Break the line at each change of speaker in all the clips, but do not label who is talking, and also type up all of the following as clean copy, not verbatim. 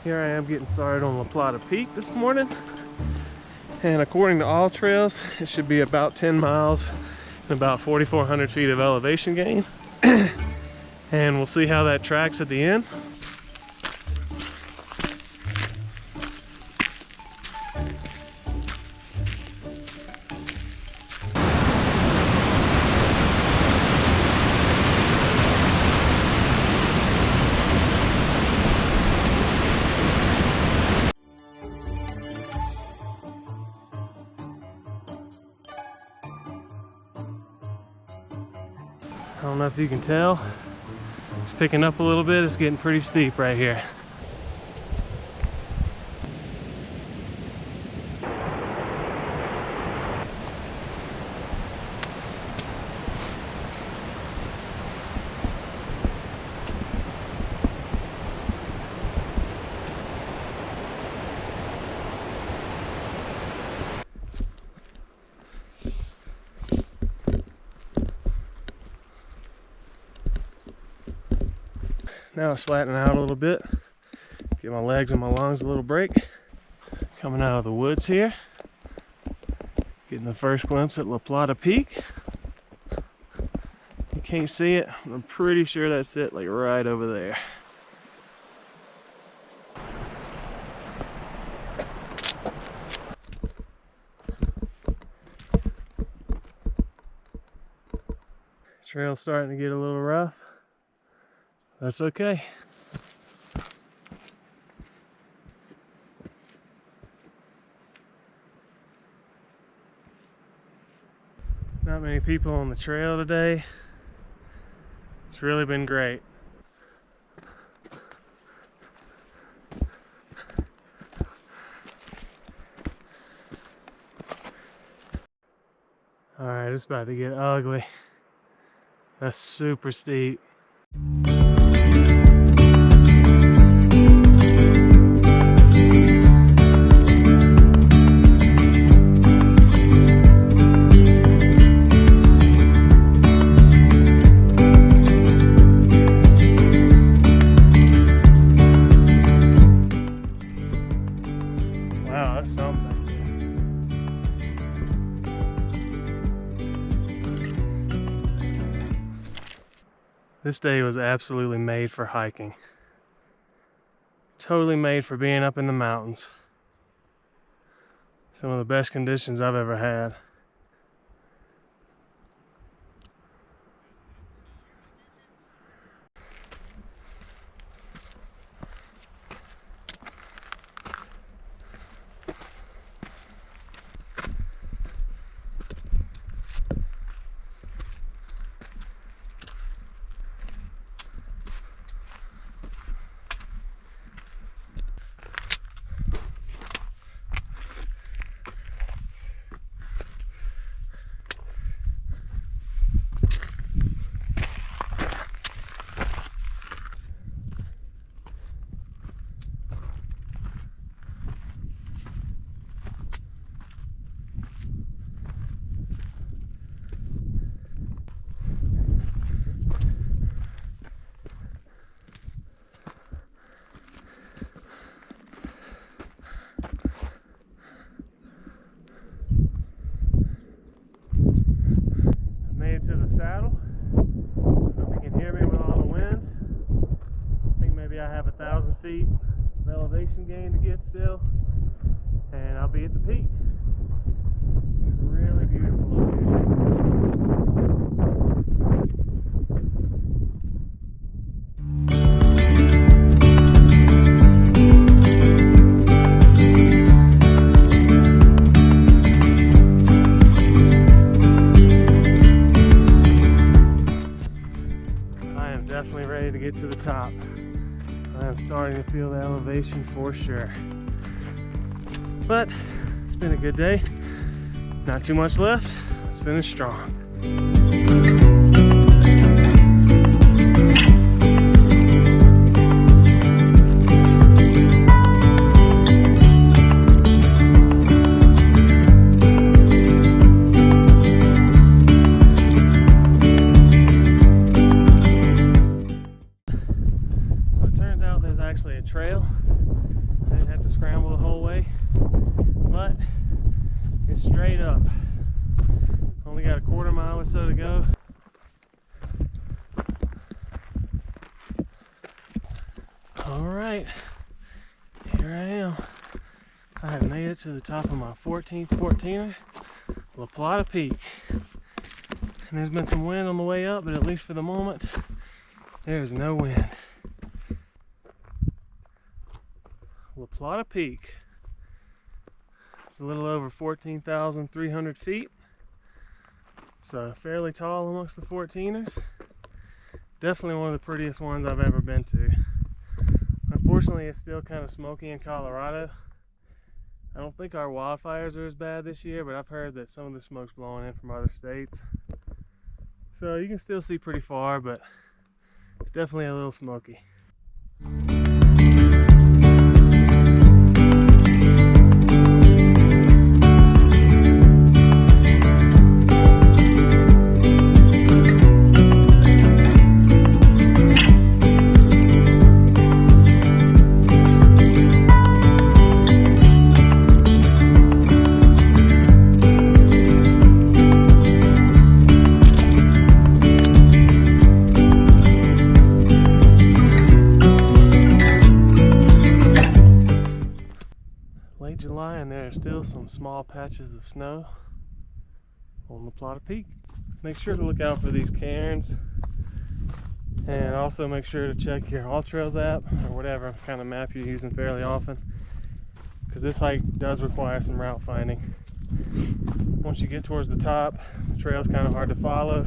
Here I am getting started on La Plata Peak this morning. And according to all trails, it should be about 10 miles and about 4,400 feet of elevation gain. And we'll see how that tracks at the end. I don't know if you can tell, it's picking up a little bit. It's getting pretty steep right here. Now it's flattening out a little bit. Get my legs and my lungs a little break. Coming out of the woods here. Getting the first glimpse at La Plata Peak. You can't see it, but I'm pretty sure that's it, like right over there. Trail's starting to get a little rough. That's okay. Not many people on the trail today. It's really been great. All right, it's about to get ugly. That's super steep. Wow, that's something. This day was absolutely made for hiking. Totally made for being up in the mountains. Some of the best conditions I've ever had. Saddle. Hope you can hear me with all the wind. I think maybe I have 1,000 feet of elevation gain to get still, and I'll be at the peak. It's really beautiful up definitely ready to get to the top. I'm starting to feel the elevation for sure. But it's been a good day. Not too much left. Let's finish strong. Actually a trail straight up. Only got a quarter mile or so to go. Alright, here I am. I have made it to the top of my 14th 14er, La Plata Peak. And there's been some wind on the way up, but at least for the moment, there is no wind. La Plata Peak. It's a little over 14,300 feet. So fairly tall amongst the 14ers. Definitely one of the prettiest ones I've ever been to. Unfortunately, it's still kind of smoky in Colorado. I don't think our wildfires are as bad this year, but I've heard that some of the smoke's blowing in from other states. So you can still see pretty far, but it's definitely a little smoky. Late July, and there are still some small patches of snow on the Plata Peak. Make sure to look out for these cairns, and also make sure to check your AllTrails app or whatever kind of map you're using fairly often, because this hike does require some route finding. Once you get towards the top, the trail's kind of hard to follow.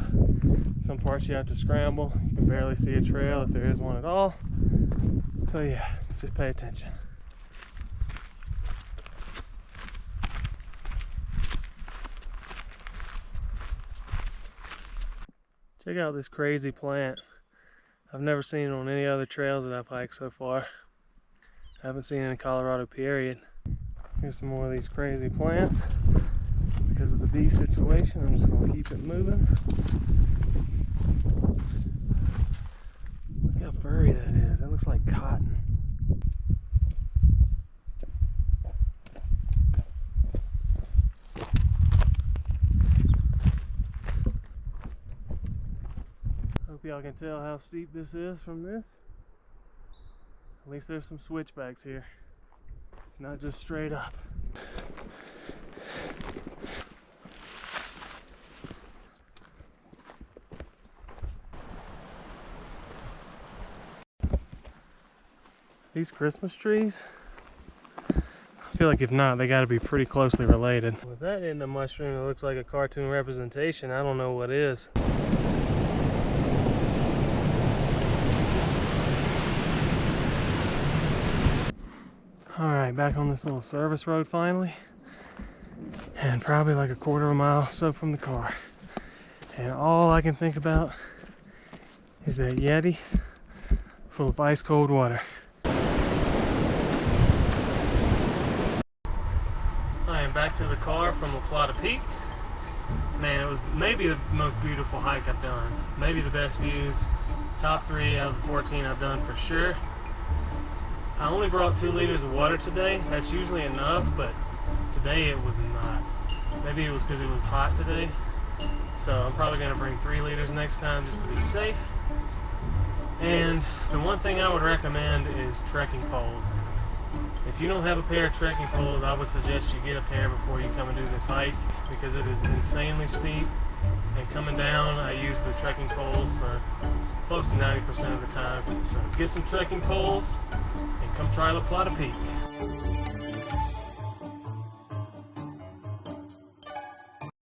Some parts you have to scramble. You can barely see a trail if there is one at all. So yeah, just pay attention. Check out this crazy plant. I've never seen it on any other trails that I've hiked so far. I haven't seen it in Colorado, period. Here's some more of these crazy plants. Because of the bee situation, I'm just going to keep it moving. Look how furry that is. That looks like cotton. Hope y'all can tell how steep this is from this. At least there's some switchbacks here. It's not just straight up. These Christmas trees, I feel like if not, they gotta be pretty closely related. With that in the mushroom that looks like a cartoon representation, I don't know what is. Alright, back on this little service road finally. And probably like a quarter of a mile or so from the car. And all I can think about is that Yeti full of ice cold water. I am back to the car from La Plata Peak. Man, it was maybe the most beautiful hike I've done. Maybe the best views. Top 3 out of the 14 I've done for sure. I only brought 2 liters of water today. That's usually enough, but today it was not. Maybe it was because it was hot today. So I'm probably going to bring 3 liters next time just to be safe. And the one thing I would recommend is trekking poles. If you don't have a pair of trekking poles, I would suggest you get a pair before you come and do this hike, because it is insanely steep. And coming down, I use the trekking poles for close to 90% of the time. So get some trekking poles and come try La Plata Peak.